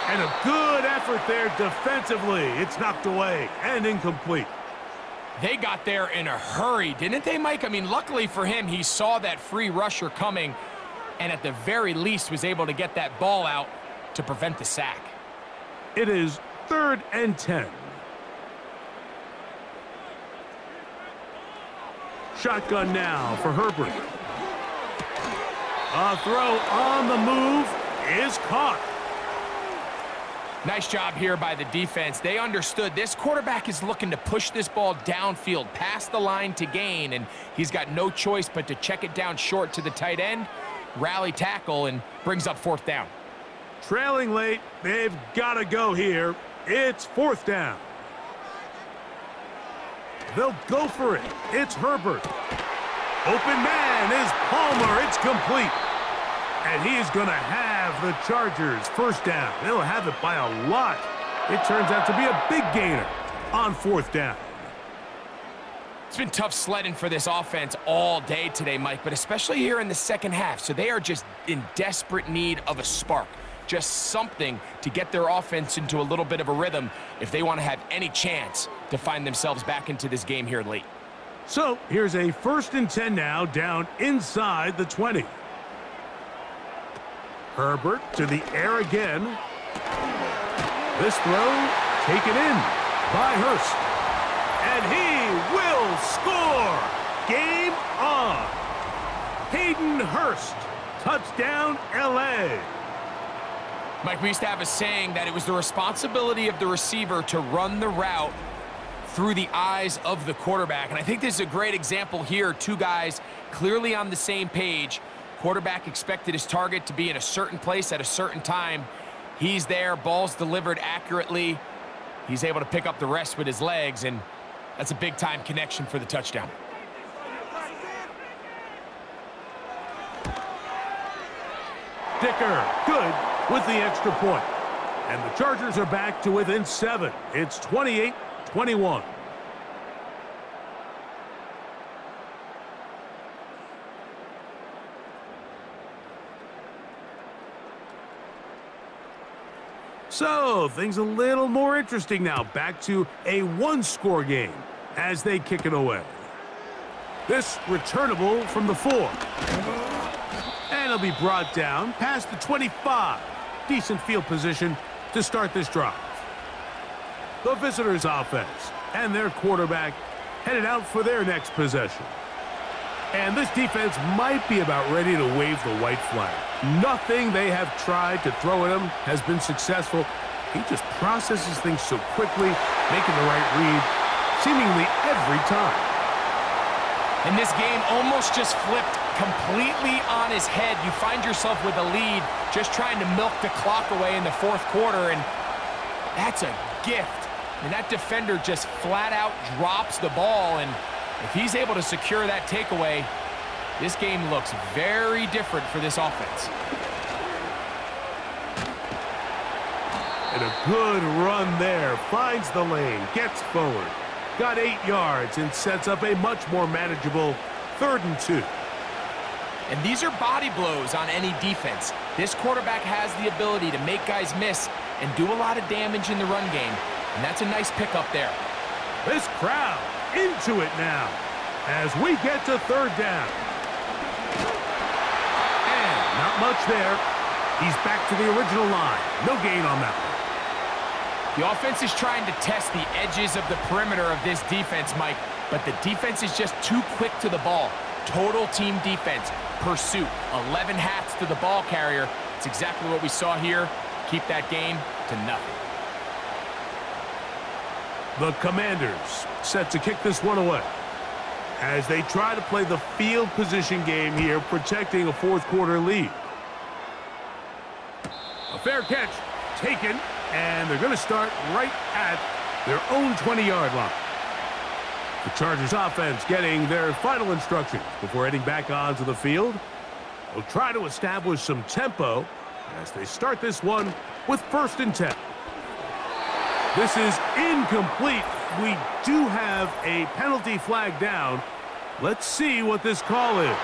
And a good effort there defensively. It's knocked away and incomplete. They got there in a hurry, didn't they, Mike? I mean, luckily for him, he saw that free rusher coming and at the very least was able to get that ball out to prevent the sack. It is 3rd and 10. Shotgun now for Herbert. A throw on the move is caught. Nice job here by the defense. They understood this quarterback is looking to push this ball downfield past the line to gain, and he's got no choice but to check it down short to the tight end, rally tackle, and brings up 4th down. Trailing late, they've got to go here. It's 4th down. They'll go for it. It's Herbert. Open man is Palmer. It's complete. And he's going to have the Chargers 1st down. They'll have it by a lot. It turns out to be a big gainer on 4th down. It's been tough sledding for this offense all day today, Mike, but especially here in the 2nd half. So they are just in desperate need of a spark, just something to get their offense into a little bit of a rhythm if they want to have any chance to find themselves back into this game here late. So here's a 1st and 10 now, down inside the 20. Herbert to the air again. This throw taken in by Hurst. And he will score! Game on! Hayden Hurst. Touchdown, L.A. Mike, we used to have a saying that it was the responsibility of the receiver to run the route through the eyes of the quarterback. And I think this is a great example here. 2 guys clearly on the same page. Quarterback expected his target to be in a certain place at a certain time. He's there, ball's delivered accurately. He's able to pick up the rest with his legs, and that's a big-time connection for the touchdown. sticker. Good with the extra point. And the Chargers are back to within 7. It's 28-21. So, things a little more interesting now. Back to a one-score game as they kick it away. This returnable from the 4. And it'll be brought down past the 25. Decent field position to start this drive. The visitors' offense and their quarterback headed out for their next possession. And this defense might be about ready to wave the white flag. Nothing they have tried to throw at him has been successful. He just processes things so quickly, making the right read seemingly every time. And this game almost just flipped completely on his head. You find yourself with a lead, just trying to milk the clock away in the fourth quarter, and that's a gift. I mean, that defender just flat out drops the ball, and if he's able to secure that takeaway, this game looks very different for this offense. And a good run there. Finds the lane, gets forward. Got 8 yards and sets up a much more manageable 3rd and 2. And these are body blows on any defense. This quarterback has the ability to make guys miss and do a lot of damage in the run game. And that's a nice pickup there. This crowd into it now as we get to 3rd down. And not much there. He's back to the original line. No gain on that one. The offense is trying to test the edges of the perimeter of this defense, Mike, but the defense is just too quick to the ball. Total team defense, pursuit, 11 hats to the ball carrier. It's exactly what we saw here. Keep that game to nothing. The Commanders set to kick this one away as they try to play the field position game here, protecting a fourth quarter lead. A fair catch taken, and they're going to start right at their own 20-yard line. The Chargers offense getting their final instructions before heading back onto the field. They'll try to establish some tempo as they start this one with 1st and 10. This is incomplete. We do have a penalty flag down. Let's see what this call is.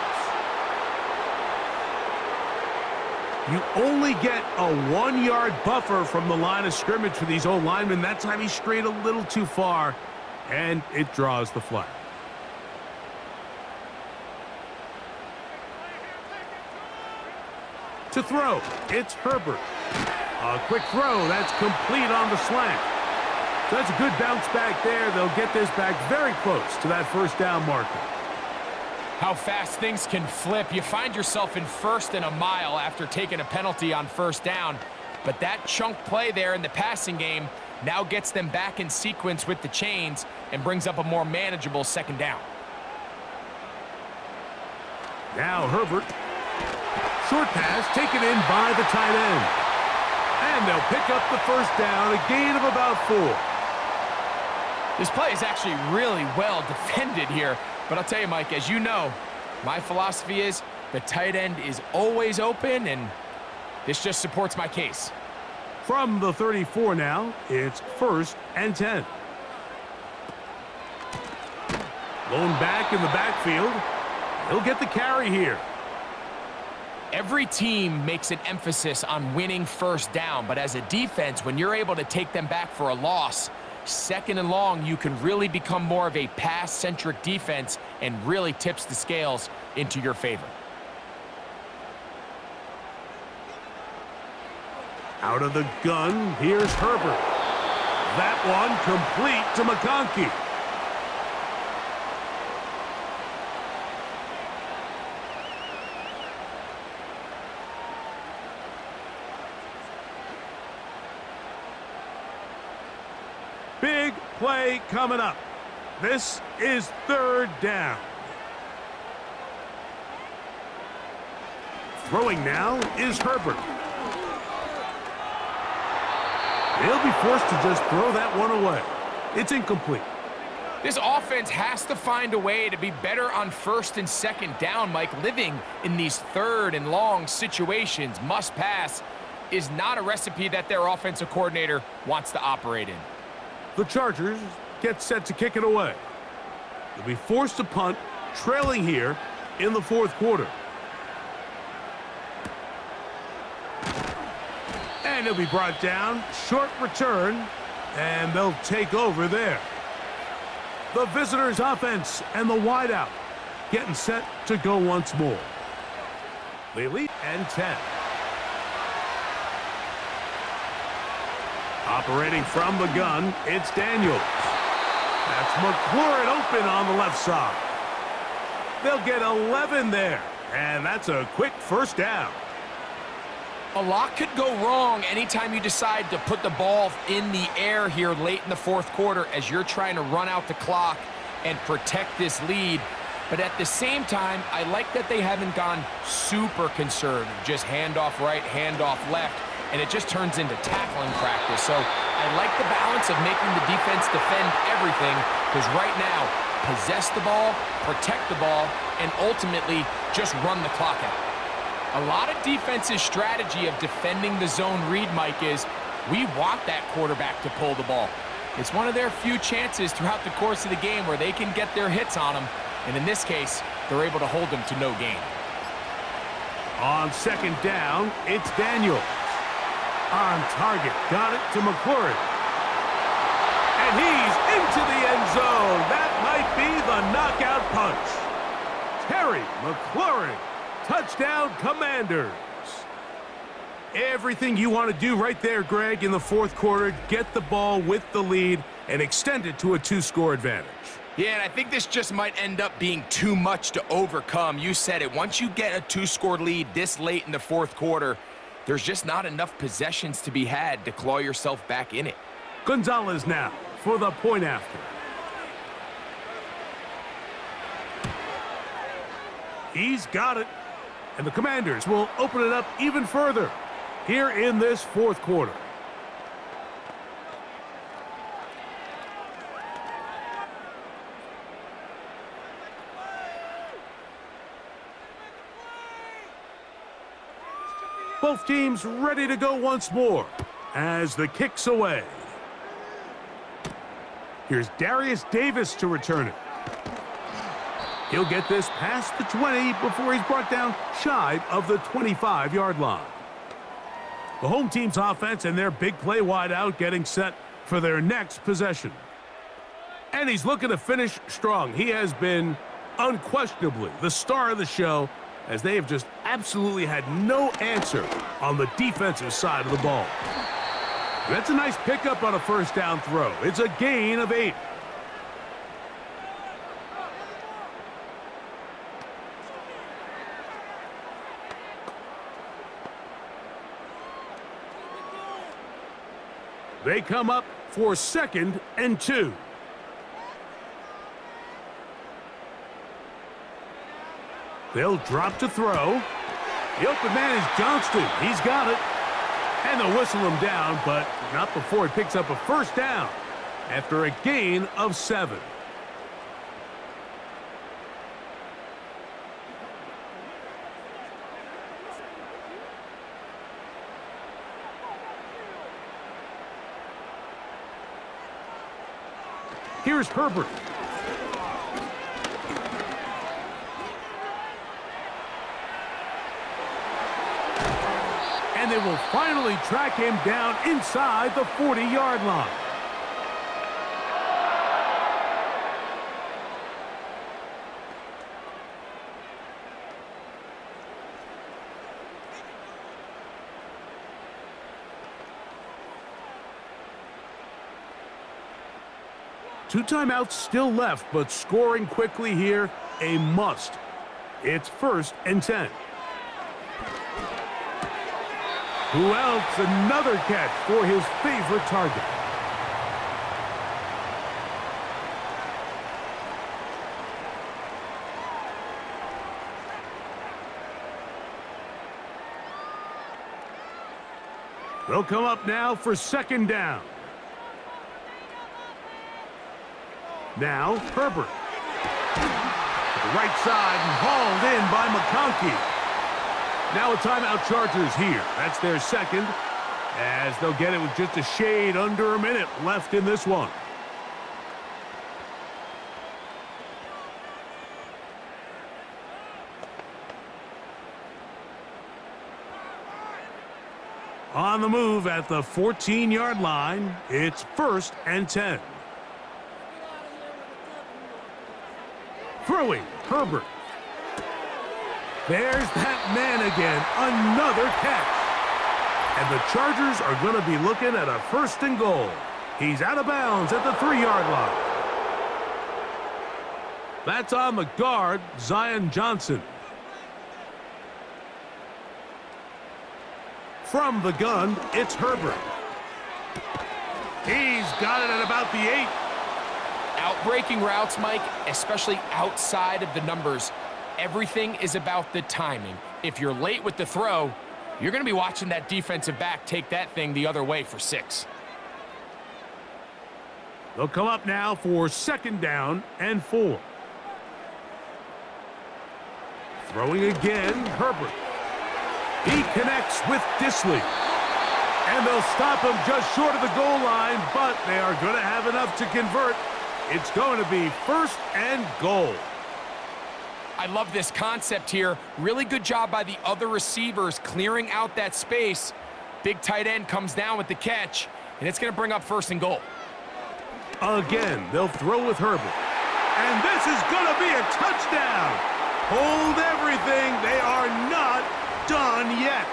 You only get a 1-yard buffer from the line of scrimmage for these old linemen. That time he strayed a little too far, and it draws the flag. To throw, it's Herbert. A quick throw, that's complete on the slant. So that's a good bounce back there. They'll get this back very close to that 1st down marker. How fast things can flip. You find yourself in 1st and a mile after taking a penalty on 1st down. But that chunk play there in the passing game now gets them back in sequence with the chains and brings up a more manageable 2nd down. Now Herbert. Short pass taken in by the tight end. And they'll pick up the 1st down, a gain of about 4. This play is actually really well defended here. But I'll tell you, Mike, as you know, my philosophy is the tight end is always open, and this just supports my case. From the 34 now, it's 1st and 10. Lone back in the backfield. He'll get the carry here. Every team makes an emphasis on winning 1st down, but as a defense, when you're able to take them back for a loss, 2nd and long, you can really become more of a pass-centric defense and really tips the scales into your favor. Out of the gun, here's Herbert. That one complete to McConkey. Big play coming up. This is 3rd down. Throwing now is Herbert. He'll be forced to just throw that one away. It's incomplete. This offense has to find a way to be better on first and second down, Mike. Living in these third and long situations, must pass, is not a recipe that their offensive coordinator wants to operate in. The Chargers get set to kick it away. They'll be forced to punt, trailing here in the fourth quarter. And he'll be brought down. Short return, and they'll take over there. The visitors' offense and the wideout getting set to go once more. They lead and 10. Operating from the gun, it's Daniels. That's McLaurin open on the left side. They'll get 11 there, and that's a quick first down. A lot could go wrong anytime you decide to put the ball in the air here late in the fourth quarter as you're trying to run out the clock and protect this lead. But at the same time, I like that they haven't gone super conservative, just handoff right, handoff left, and it just turns into tackling practice. So I like the balance of making the defense defend everything, because right now, possess the ball, protect the ball, and ultimately just run the clock out. A lot of defense's strategy of defending the zone read, Mike, is we want that quarterback to pull the ball. It's one of their few chances throughout the course of the game where they can get their hits on him, and in this case, they're able to hold them to no gain. On second down, it's Daniels. On target, got it to McLaurin. And he's into the end zone. That might be the knockout punch. Terry McLaurin. Touchdown, Commanders. Everything you want to do right there, Greg, in the fourth quarter, get the ball with the lead and extend it to a two-score advantage. Yeah, and I think this just might end up being too much to overcome. You said it. Once you get a two-score lead this late in the fourth quarter, there's just not enough possessions to be had to claw yourself back in it. Gonzalez now for the point after. He's got it. And the Commanders will open it up even further here in this fourth quarter. Both teams ready to go once more as the kick's away. Here's Darius Davis to return it. He'll get this past the 20 before he's brought down shy of the 25-yard line. The home team's offense and their big play wideout getting set for their next possession. And he's looking to finish strong. He has been unquestionably the star of the show, as they have just absolutely had no answer on the defensive side of the ball. That's a nice pickup on a first down throw. It's a gain of 8. They come up for 2nd and 2. They'll drop to throw. The open man is Johnston. He's got it. And they'll whistle him down, but not before he picks up a first down after a gain of 7. Here's Herbert. And they will finally track him down inside the 40-yard line. Two timeouts still left, but scoring quickly here, a must. It's 1st and 10. Who else? Another catch for his favorite target. They'll come up now for 2nd down. Now, Herbert. To the right side and hauled in by McConkey. Now a timeout Chargers here. That's their second, as they'll get it with just a shade under a minute left in this one. On the move at the 14-yard line, it's 1st and 10. Throwing, Herbert. There's that man again, another catch. And the Chargers are going to be looking at a 1st and goal. He's out of bounds at the 3-yard line. That's on the guard, Zion Johnson. From the gun, it's Herbert. He's got it at about the 8. Outbreaking routes, Mike, especially outside of the numbers, everything is about the timing. If you're late with the throw, you're going to be watching that defensive back take that thing the other way for 6. They'll come up now for 2nd down and 4. Throwing again, Herbert. He connects with Disley. And they'll stop him just short of the goal line, but they are going to have enough to convert. It's going to be 1st and goal. I love this concept here. Really good job by the other receivers clearing out that space. Big tight end comes down with the catch, and it's going to bring up 1st and goal. Again, they'll throw with Herbert. And this is going to be a touchdown. Hold everything. They are not done yet.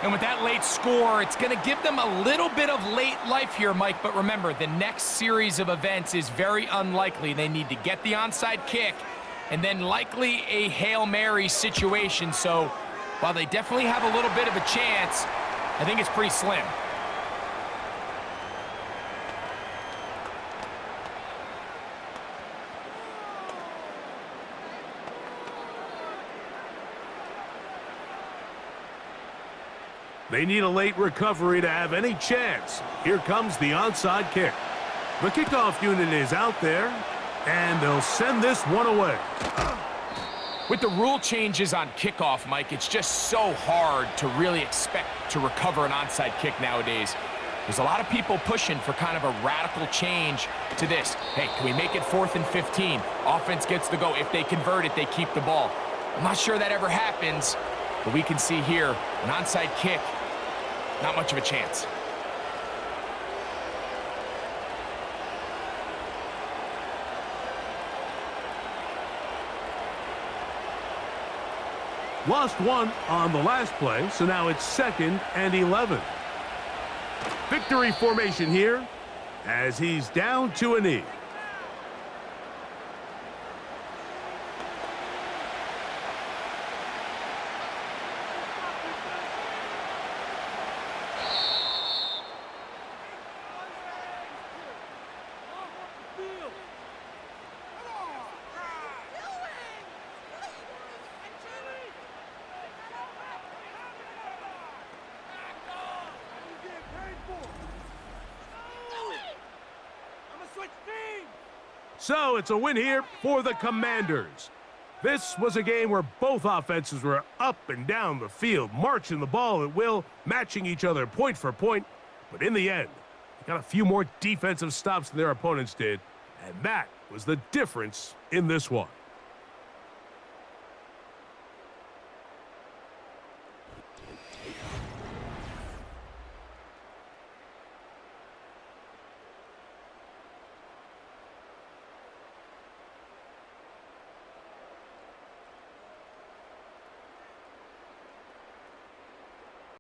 And with that late score, it's going to give them a little bit of late life here, Mike. But remember, the next series of events is very unlikely. They need to get the onside kick and then likely a Hail Mary situation. So while they definitely have a little bit of a chance, I think it's pretty slim. They need a late recovery to have any chance. Here comes the onside kick. The kickoff unit is out there, and they'll send this one away. With the rule changes on kickoff, Mike, it's just so hard to really expect to recover an onside kick nowadays. There's a lot of people pushing for kind of a radical change to this. Hey, can we make it 4th and 15? Offense gets the go. If they convert it, they keep the ball. I'm not sure that ever happens, but we can see here an onside kick, not much of a chance. Lost one on the last play, so now it's 2nd and 11. Victory formation here as he's down to a knee. So it's a win here for the Commanders. This was a game where both offenses were up and down the field, marching the ball at will, matching each other point for point. But in the end, they got a few more defensive stops than their opponents did, and that was the difference in this one.